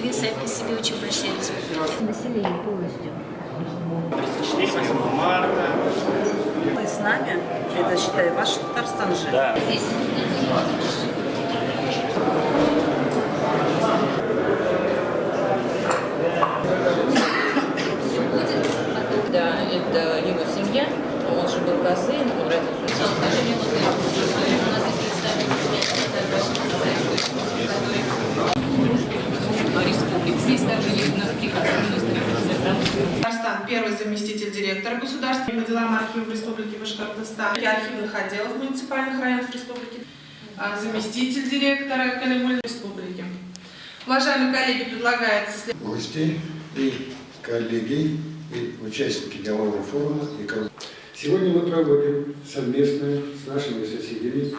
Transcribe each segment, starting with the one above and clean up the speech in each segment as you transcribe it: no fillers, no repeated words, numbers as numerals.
мы сами по себе очень большие республики. Население полностью. 8 марта. Вы с нами? Это, считай, ваш Татарстан же? Да. Здесь. Да, это его семья, он же был косым, он родился. Здесь также есть у нас приказ министра. Татарстан, первый заместитель директора государственных по делам архивов Республики Башкортостан и архивных отделов муниципальных районов Республики, заместитель директора Калимульной Республики. Уважаемые коллеги, предлагается Гости и коллеги, и участники делового форума. Сегодня мы проводим совместно с нашими соседями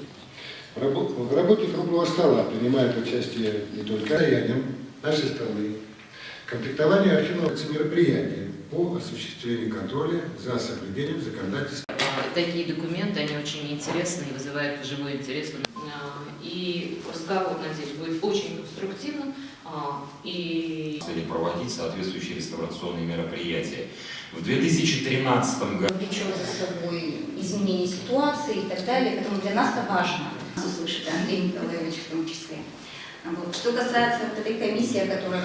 в работе круглого стола. Принимают участие не только рядом нашей страны. Комплектование архивного мероприятия по осуществлению контроля за соблюдением законодательства. Такие документы, они очень интересны и вызывают живой интерес. И разговор, надеюсь, будет очень конструктивным. И проводить соответствующие реставрационные мероприятия. В 2013 году Влечет за собой изменение ситуации и так далее, поэтому для нас это важно. Услышать Андрей Николаевич в том числе. Вот. Что касается вот этой комиссии, которая